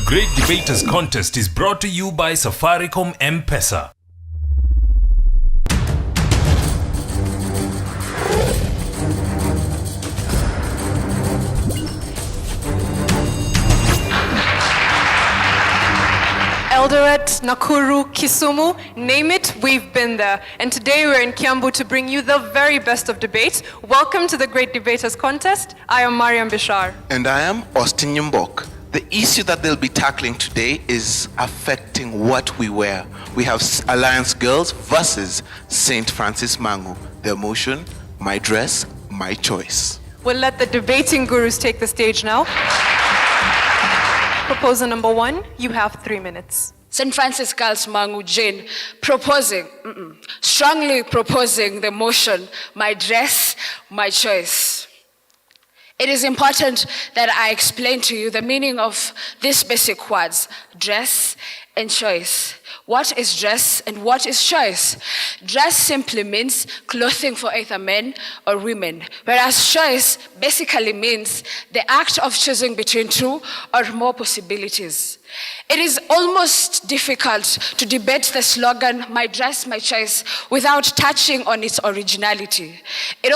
Great Debaters Contest is brought to you by Safaricom M-Pesa. Eldoret, Nakuru, Kisumu, name it, we've been there. And today we're in Kiambu to bring you the very best of debate. Welcome to the Great Debaters Contest. I am Mariam Bishar. And I am Austin Nyambok. The issue that they'll be tackling today is affecting what we wear. We have Alliance Girls versus St. Francis Mangú. Their motion, my dress, my choice. We'll let the debating gurus take the stage now. Proposer number 1, you have 3 minutes. St. Francis Girls Mangú Jane strongly proposing the motion, my dress, my choice. It is important that I explain to you the meaning of these basic words, dress and choice. What is dress and what is choice? Dress simply means clothing for either men or women, whereas choice basically means the act of choosing between two or more possibilities. It is almost difficult to debate the slogan, my dress, my choice, without touching on its originality. It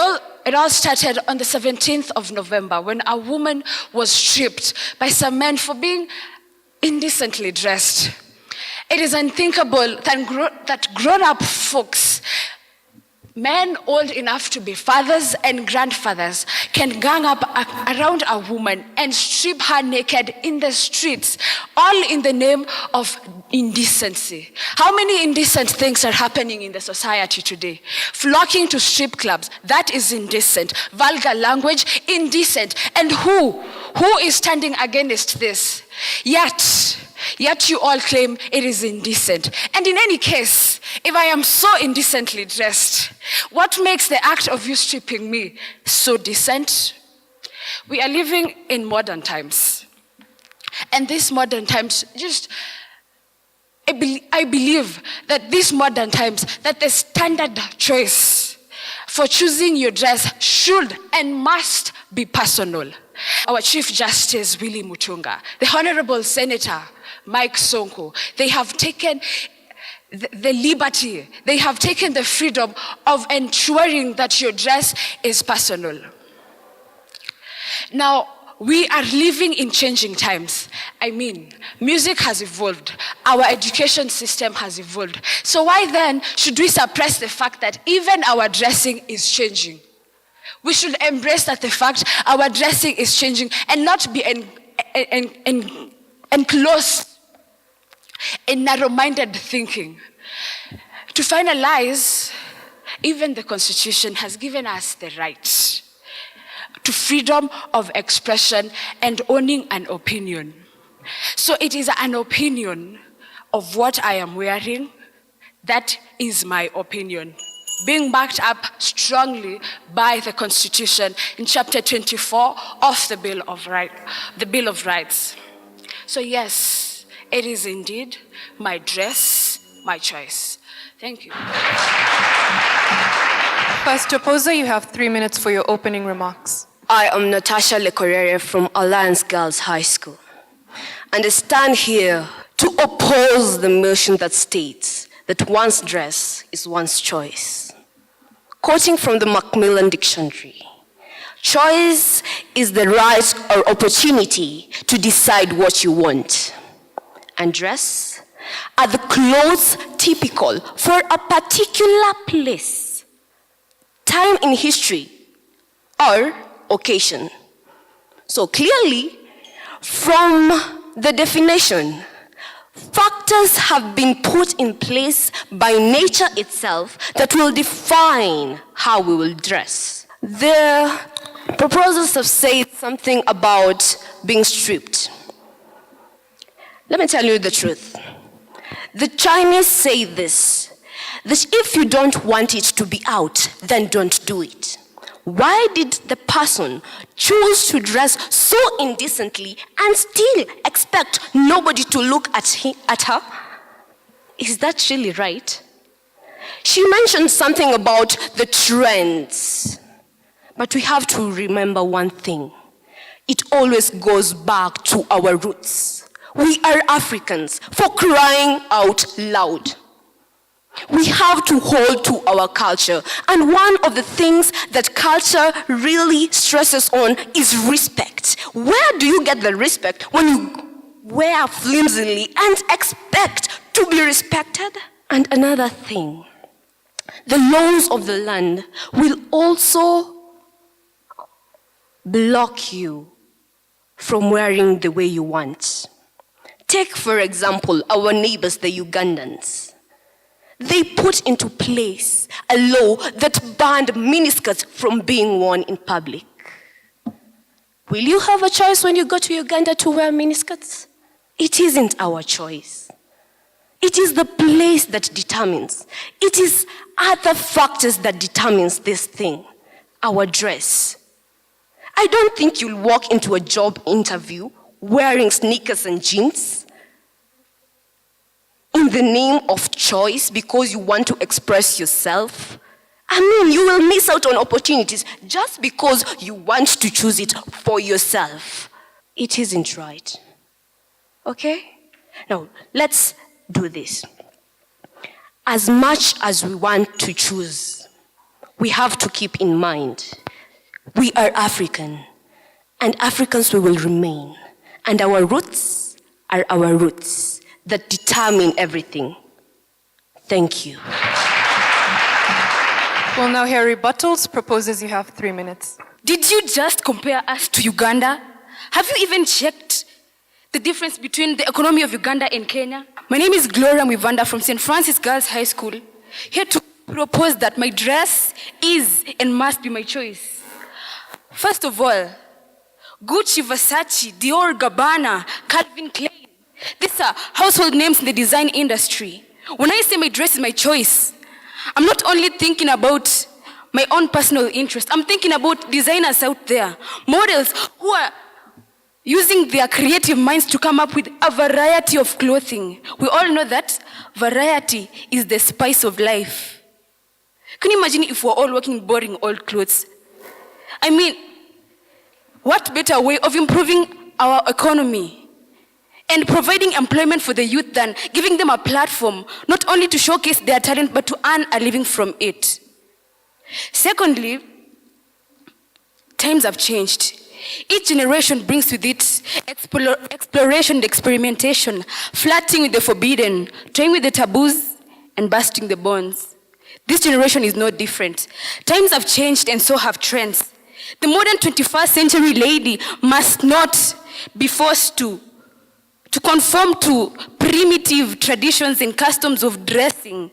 all started on the 17th of November when a woman was stripped by some men for being indecently dressed. It is unthinkable that grown-up folks, men old enough to be fathers and grandfathers, can gang up around a woman and strip her naked in the streets, all in the name of indecency. How many indecent things are happening in the society today? Flocking to strip clubs, that is indecent. Vulgar language, indecent. And who is standing against this? Yet you all claim it is indecent. And in any case, if I am so indecently dressed, what makes the act of you stripping me so decent? We are living in modern times. And these modern times, I believe that these modern times, that the standard choice for choosing your dress should and must be personal. Our Chief Justice, Willy Mutunga, the Honorable Senator, Mike Sonko, they have taken the liberty, they have taken the freedom of ensuring that your dress is personal. Now, we are living in changing times. I mean, music has evolved. Our education system has evolved. So why then should we suppress the fact that even our dressing is changing? We should embrace that the fact our dressing is changing and not be enclosed in narrow-minded thinking. To finalize, even the Constitution has given us the right to freedom of expression and owning an opinion. So it is an opinion of what I am wearing. That is my opinion, being backed up strongly by the Constitution in Chapter 24 of the Bill of Rights. So yes, it is indeed my dress, my choice. Thank you. First opposer, you have 3 minutes for your opening remarks. I am Natasha Lekorere from Alliance Girls High School, and I stand here to oppose the motion that states that one's dress is one's choice. Quoting from the Macmillan Dictionary, choice is the right or opportunity to decide what you want. And dress are the clothes typical for a particular place, time in history, or occasion. So clearly, from the definition, factors have been put in place by nature itself that will define how we will dress. The proposals have said something about being stripped. Let me tell you the truth. The Chinese say this, that if you don't want it to be out, then don't do it. Why did the person choose to dress so indecently and still expect nobody to look at her? Is that really right? She mentioned something about the trends. But we have to remember one thing. It always goes back to our roots. We are Africans, for crying out loud. We have to hold to our culture. And one of the things that culture really stresses on is respect. Where do you get the respect when you wear flimsily and expect to be respected? And another thing, the laws of the land will also block you from wearing the way you want. Take, for example, our neighbors, the Ugandans. They put into place a law that banned miniskirts from being worn in public. Will you have a choice when you go to Uganda to wear miniskirts? It isn't our choice. It is the place that determines. It is other factors that determines this thing, our dress. I don't think you'll walk into a job interview wearing sneakers and jeans in the name of choice because you want to express yourself. I mean, you will miss out on opportunities just because you want to choose it for yourself. It isn't right. Okay? Now, let's do this. As much as we want to choose, we have to keep in mind, we are African, and Africans we will remain. And our roots are our roots that determine everything. Thank you. We'll now hear rebuttals. Proposers, you have 3 minutes. Did you just compare us to Uganda? Have you even checked the difference between the economy of Uganda and Kenya? My name is Gloria Mwivanda from St. Francis Girls High School, here to propose that my dress is and must be my choice. First of all, Gucci, Versace, Dior, Gabbana, Calvin Klein. These are household names in the design industry. When I say my dress is my choice, I'm not only thinking about my own personal interest. I'm thinking about designers out there, models who are using their creative minds to come up with a variety of clothing. We all know that variety is the spice of life. Can you imagine if we're all working boring old clothes? I mean, what better way of improving our economy and providing employment for the youth than giving them a platform, not only to showcase their talent, but to earn a living from it? Secondly, times have changed. Each generation brings with it exploration and experimentation, flirting with the forbidden, toying with the taboos, and busting the bonds. This generation is no different. Times have changed and so have trends. The modern 21st century lady must not be forced to conform to primitive traditions and customs of dressing.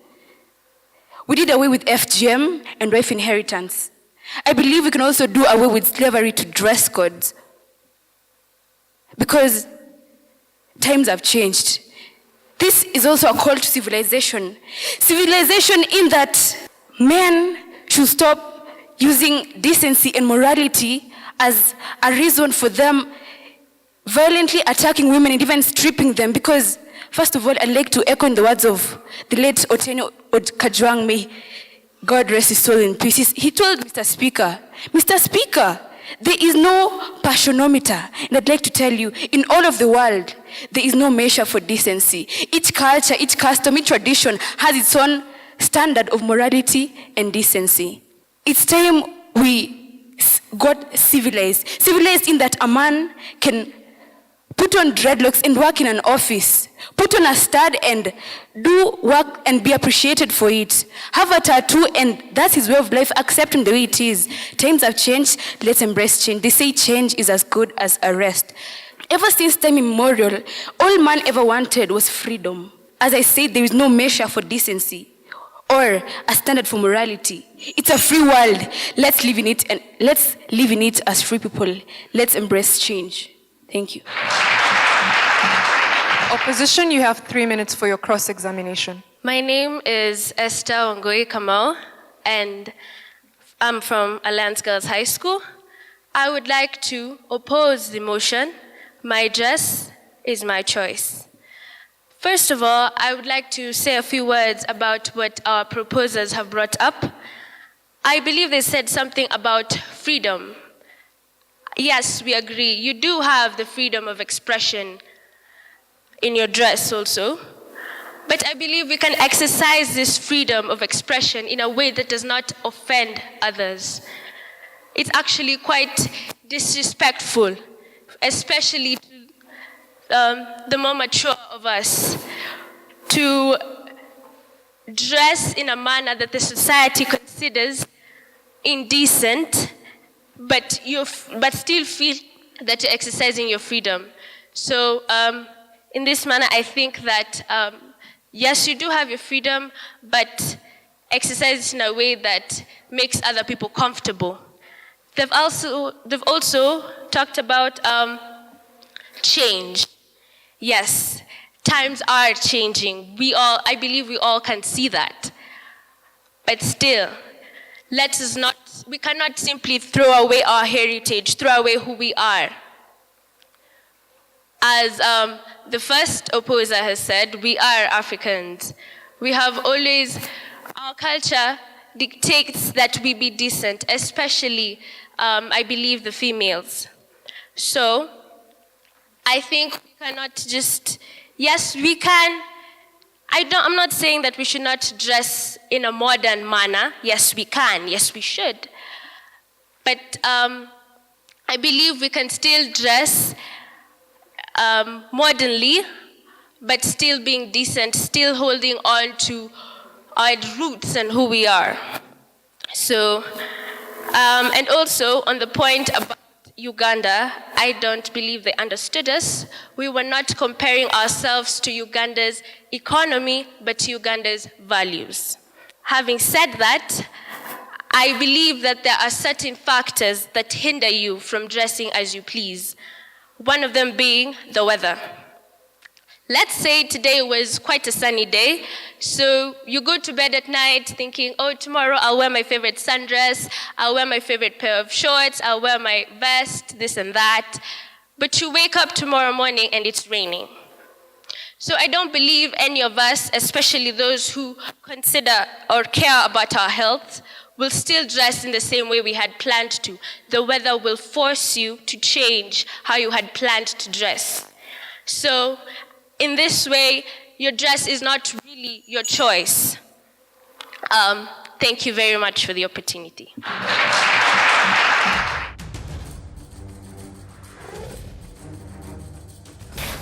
We did away with FGM and wife inheritance. I believe we can also do away with slavery to dress codes, because times have changed. This is also a call to civilization. Civilization in that men should stop using decency and morality as a reason for them violently attacking women and even stripping them, because, first of all, I'd like to echo in the words of the late Otieno Kajwang, may God rest his soul in peace. He told Mr. Speaker, there is no passionometer. And I'd like to tell you, in all of the world, there is no measure for decency. Each culture, each custom, each tradition has its own standard of morality and decency. It's time we got civilized. Civilized in that a man can put on dreadlocks and work in an office, put on a stud and do work and be appreciated for it, have a tattoo and that's his way of life, accept him the way it is. Times have changed, let's embrace change. They say change is as good as a rest. Ever since time immemorial, all man ever wanted was freedom. As I said, there is no measure for decency or a standard for morality. It's a free world. Let's live in it, and let's live in it as free people. Let's embrace change. Thank you. Opposition, you have 3 minutes for your cross-examination. My name is Esther Ongoi Kamau, and I'm from Alliance Girls High School. I would like to oppose the motion, my dress is my choice. First of all, I would like to say a few words about what our proposers have brought up. I believe they said something about freedom. Yes, we agree. You do have the freedom of expression. in your dress also. But I believe we can exercise this freedom of expression in a way that does not offend others. It's actually quite disrespectful, especially to the more mature of us, to dress in a manner that the society considers indecent, but still feel that you're exercising your freedom. So in this manner, I think that yes, you do have your freedom, but exercise it in a way that makes other people comfortable. They've also talked about change. Yes, times are changing. I believe we all can see that. But still, we cannot simply throw away our heritage, throw away who we are. As the first opposer has said, we are Africans. We have always, our culture dictates that we be decent, especially, I believe, the females. So, I think we cannot just, yes, we can. I'm not saying that we should not dress in a modern manner. Yes, we can. Yes, we should. But I believe we can still dress modernly, but still being decent, still holding on to our roots and who we are. So, and also on the point about Uganda, I don't believe they understood us. We were not comparing ourselves to Uganda's economy, but to Uganda's values. Having said that, I believe that there are certain factors that hinder you from dressing as you please. One of them being the weather. Let's say today was quite a sunny day, so you go to bed at night thinking, oh, tomorrow I'll wear my favorite sundress, I'll wear my favorite pair of shorts, I'll wear my vest, this and that. But you wake up tomorrow morning and it's raining. So I don't believe any of us, especially those who consider or care about our health, will still dress in the same way we had planned to. The weather will force you to change how you had planned to dress. So in this way, your dress is not really your choice. Thank you very much for the opportunity.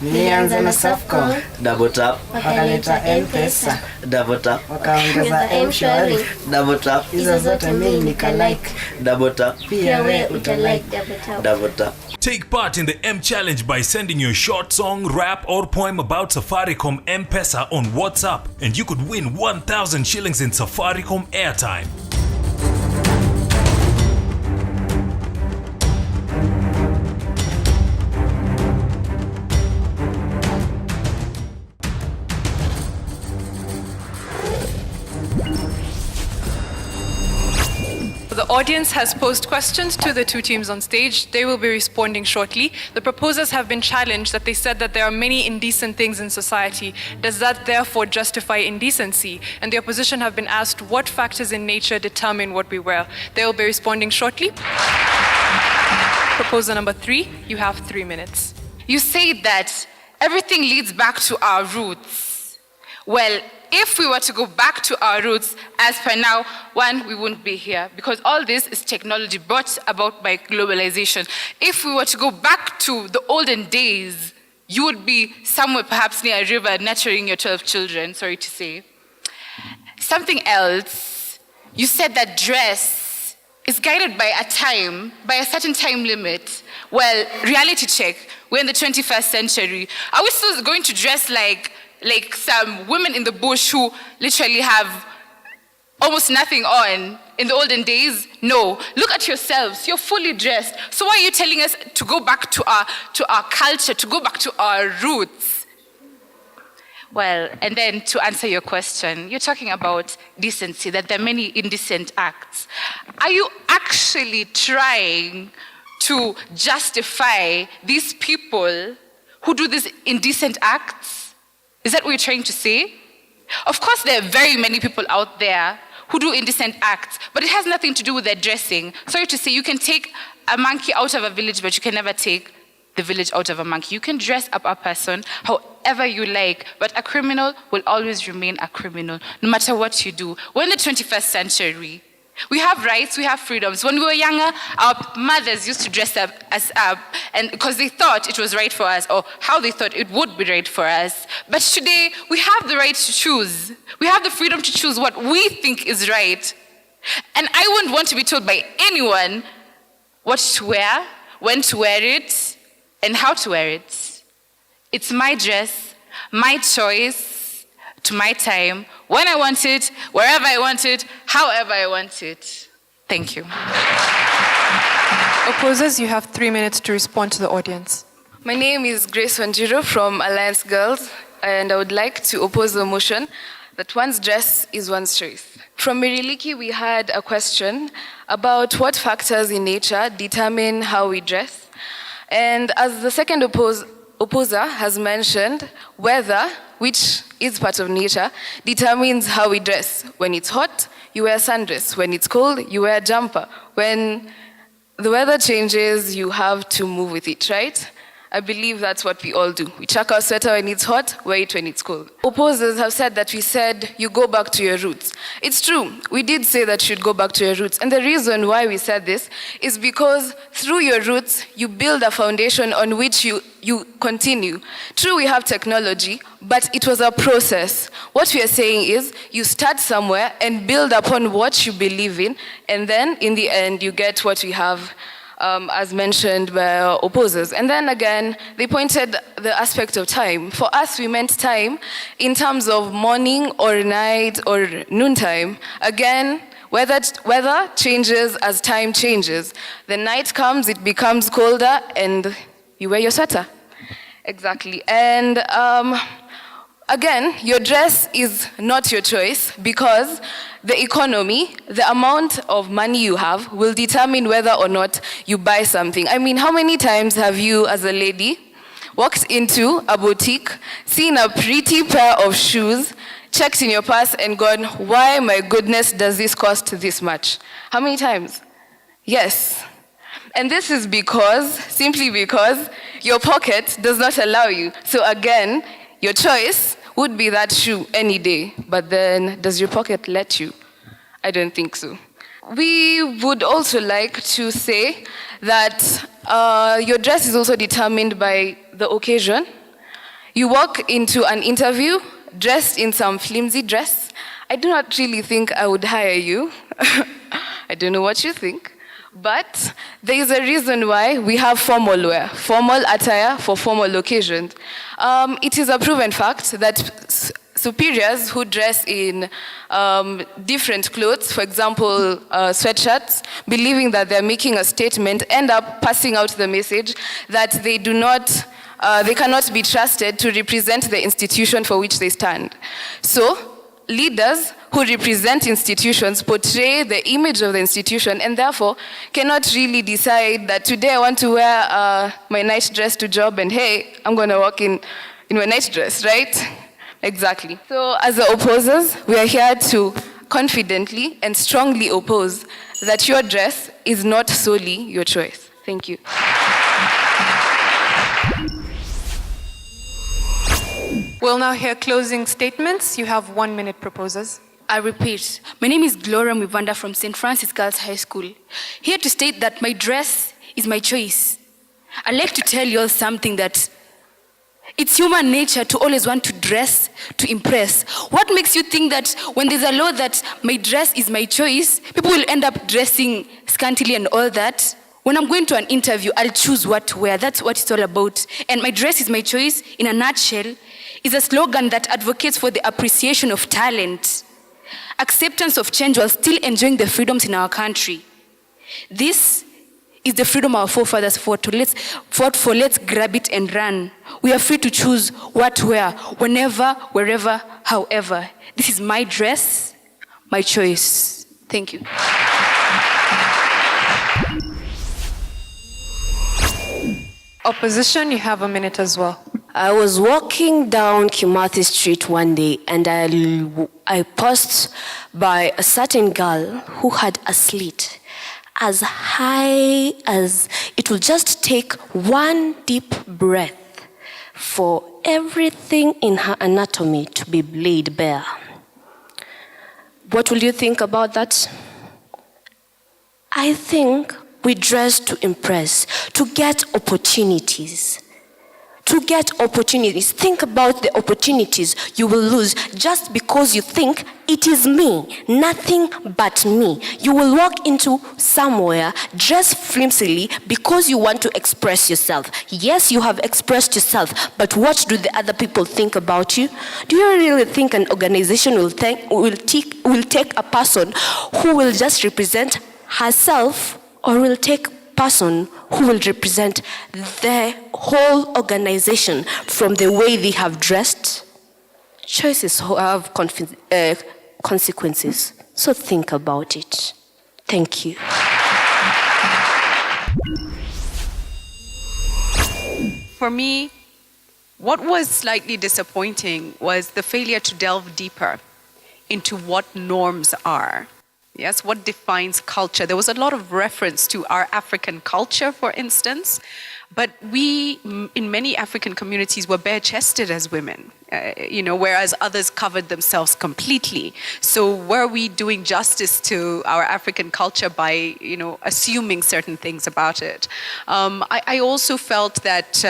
Nilianza na Safcom, Double tap, wakaleta M-Pesa, double tap, wakaongeza M-Shwari, double tap, hizo zote mimi nikalike, double tap, pia we utalike double tap. Take part in the M Challenge by sending your short song, rap, or poem about Safaricom M-Pesa on WhatsApp, and you could win 1,000 shillings in Safaricom airtime. The audience has posed questions to the two teams on stage. They will be responding shortly. The proposers have been challenged that they said that there are many indecent things in society. Does that therefore justify indecency? And the opposition have been asked what factors in nature determine what we wear. They will be responding shortly. Proposer number 3, you have 3 minutes. You say that everything leads back to our roots. Well, if we were to go back to our roots, as per now, one, we wouldn't be here because all this is technology brought about by globalization. If we were to go back to the olden days, you would be somewhere perhaps near a river nurturing your 12 children, sorry to say. Something else, you said that dress is guided by a certain time limit. Well, reality check, we're in the 21st century. Are we still going to dress like some women in the bush who literally have almost nothing on? In the olden days, no. Look at yourselves, you're fully dressed. So why are you telling us to go back to our culture, to go back to our roots? Well, and then to answer your question, you're talking about decency, that there are many indecent acts. Are you actually trying to justify these people who do these indecent acts? Is that what you're trying to say? Of course, there are very many people out there who do indecent acts, but it has nothing to do with their dressing. Sorry to say, you can take a monkey out of a village, but you can never take the village out of a monkey. You can dress up a person however whatever you like, but a criminal will always remain a criminal, no matter what you do. We're in the 21st century. We have rights, we have freedoms. When we were younger, our mothers used to dress us up and because they thought it was right for us, or how they thought it would be right for us. But today, we have the right to choose. We have the freedom to choose what we think is right. And I wouldn't want to be told by anyone what to wear, when to wear it, and how to wear it. It's my dress, my choice, to my time, when I want it, wherever I want it, however I want it. Thank you. Opposers, you have 3 minutes to respond to the audience. My name is Grace Wanjiro from Alliance Girls, and I would like to oppose the motion that one's dress is one's choice. From Miriliki, we had a question about what factors in nature determine how we dress. And as the second opposer has mentioned, weather, which is part of nature, determines how we dress. When it's hot, you wear a sundress. When it's cold, you wear a jumper. When the weather changes, you have to move with it, right? I believe that's what we all do. We chuck our sweater when it's hot, wear it when it's cold. Opposers have said that we said you go back to your roots. It's true, we did say that you should go back to your roots. And the reason why we said this is because through your roots, you build a foundation on which you continue. True, we have technology, but it was a process. What we are saying is you start somewhere and build upon what you believe in, and then in the end, you get what we have as mentioned by our opposers. And then again, they pointed the aspect of time. For us, we meant time in terms of morning or night or noontime. Again, weather changes as time changes. The night comes, it becomes colder, and you wear your sweater. Exactly. And again, your dress is not your choice because the economy, the amount of money you have will determine whether or not you buy something. I mean, how many times have you as a lady walked into a boutique, seen a pretty pair of shoes, checked in your purse and gone, why my goodness does this cost this much? How many times? Yes. And this is simply because your pocket does not allow you. So again, your choice would be that shoe any day, but then does your pocket let you? I don't think so. We would also like to say that your dress is also determined by the occasion. You walk into an interview dressed in some flimsy dress. I do not really think I would hire you. I don't know what you think. But there is a reason why we have formal wear, formal attire for formal occasions. It is a proven fact that superiors who dress in different clothes, for example, sweatshirts, believing that they're making a statement, end up passing out the message that they cannot be trusted to represent the institution for which they stand. So, leaders who represent institutions portray the image of the institution and therefore cannot really decide that today I want to wear my nice dress to job and hey, I'm going to walk in my nice dress, right? Exactly. So as the opposers, we are here to confidently and strongly oppose that your dress is not solely your choice. Thank you. We'll now hear closing statements. You have 1 minute, proposers. I repeat, my name is Gloria Mivanda from St. Francis Girls High School. Here to state that my dress is my choice. I'd like to tell you all something that it's human nature to always want to dress to impress. What makes you think that when there's a law that my dress is my choice, people will end up dressing scantily and all that? When I'm going to an interview, I'll choose what to wear. That's what it's all about. And my dress is my choice, in a nutshell, is a slogan that advocates for the appreciation of talent, acceptance of change while still enjoying the freedoms in our country. This is the freedom our forefathers fought for. Let's grab it and run. We are free to choose what to wear, whenever, wherever, however. This is my dress, my choice. Thank you. Opposition, you have a minute as well. I was walking down Kimathi Street one day and I passed by a certain girl who had a slit as high as it will just take one deep breath for everything in her anatomy to be laid bare. What will you think about that? I think we dress to impress, to get opportunities. To get opportunities. Think about the opportunities you will lose just because you think it is me, nothing but me. You will walk into somewhere dressed flimsily because you want to express yourself. Yes, you have expressed yourself, but what do the other people think about you? Do you really think an organization will take a person who will just represent herself, or will take a person who will represent the whole organization from the way they have dressed? Choices have consequences, so think about it. Thank you. For me, what was slightly disappointing was the failure to delve deeper into what norms are. Yes, what defines culture? There was a lot of reference to our African culture, for instance, but we, in many African communities, were bare-chested as women, whereas others covered themselves completely. So were we doing justice to our African culture by, assuming certain things about it? I also felt that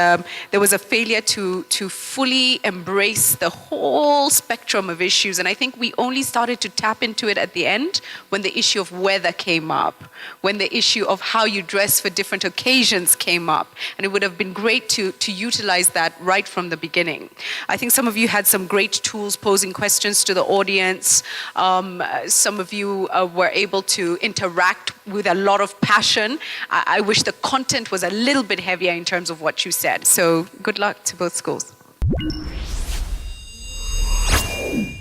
there was a failure to fully embrace the whole spectrum of issues, and I think we only started to tap into it at the end when the issue of weather came up, when the issue of how you dress for different occasions came up. And it would have been great to utilize that right from the beginning. I think some of you had some great tools posing questions to the audience. Some of you were able to interact with a lot of passion. I wish the content was a little bit heavier in terms of what you said. So good luck to both schools.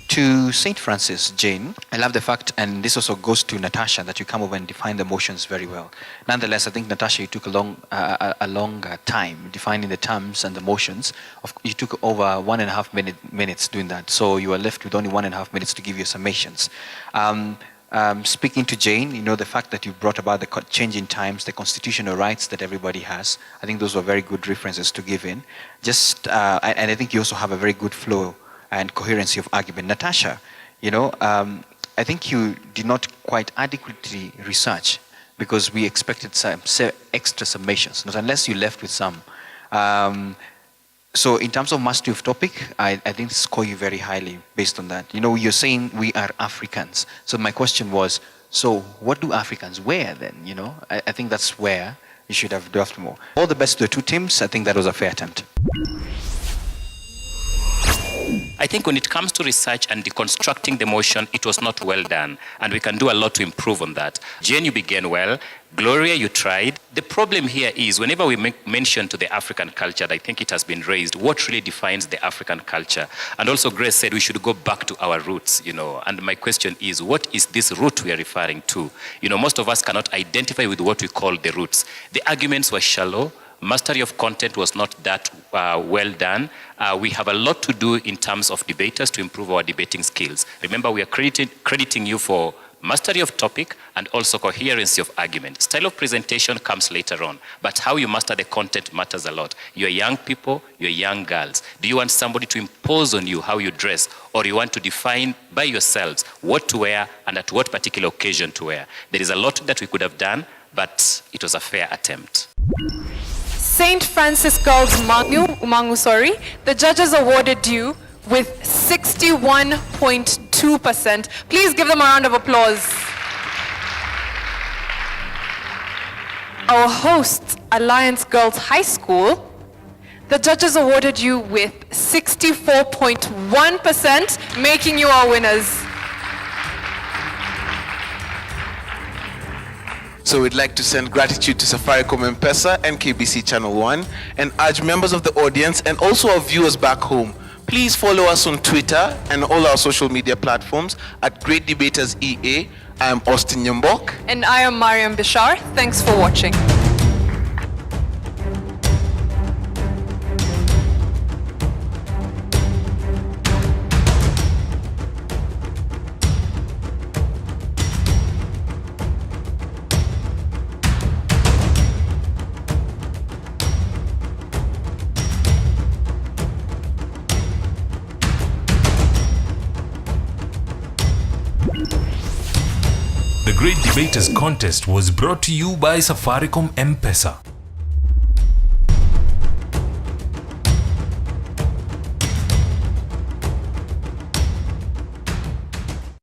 To St. Francis, Jane, I love the fact, and this also goes to Natasha, that you come over and define the emotions very well. Nonetheless, I think, Natasha, you took a long time defining the terms and the motions. You took over 1.5 minutes doing that, so you are left with only 1.5 minutes to give your summations. Speaking to Jane, the fact that you brought about the change in times, the constitutional rights that everybody has, I think those were very good references to give in. And I think you also have a very good flow and coherency of argument. Natasha, I think you did not quite adequately research, because we expected some extra summations, not unless you left with some. So in terms of mastery of topic, I didn't score you very highly based on that. You're saying we are Africans. So my question was, so what do Africans wear then? I think that's where you should have delved more. All the best to the two teams. I think that was a fair attempt. I think when it comes to research and deconstructing the motion, it was not well done, and we can do a lot to improve on that. Jane, you began well. Gloria, you tried. The problem here is whenever we make mention to the African culture, I think it has been raised, what really defines the African culture? And also Grace said we should go back to our roots, and my question is, what is this root we are referring to? Most of us cannot identify with what we call the roots. The arguments were shallow. Mastery of content was not that well done. We have a lot to do in terms of debaters to improve our debating skills. Remember, we are crediting you for mastery of topic and also coherency of argument. Style of presentation comes later on, but how you master the content matters a lot. You're young people, you're young girls. Do you want somebody to impose on you how you dress, or you want to define by yourselves what to wear and at what particular occasion to wear? There is a lot that we could have done, but it was a fair attempt. St. Francis Girls Mangú, the judges awarded you with 61.2%. Please give them a round of applause. Our host, Alliance Girls High School, the judges awarded you with 64.1%, making you our winners. So we'd like to send gratitude to Safaricom M-Pesa and KBC Channel 1, and urge members of the audience and also our viewers back home, please follow us on Twitter and all our social media platforms at Great Debaters EA. I am Austin Nyambok. And I am Mariam Bishar. Thanks for watching. Great Debaters Contest was brought to you by Safaricom M-Pesa.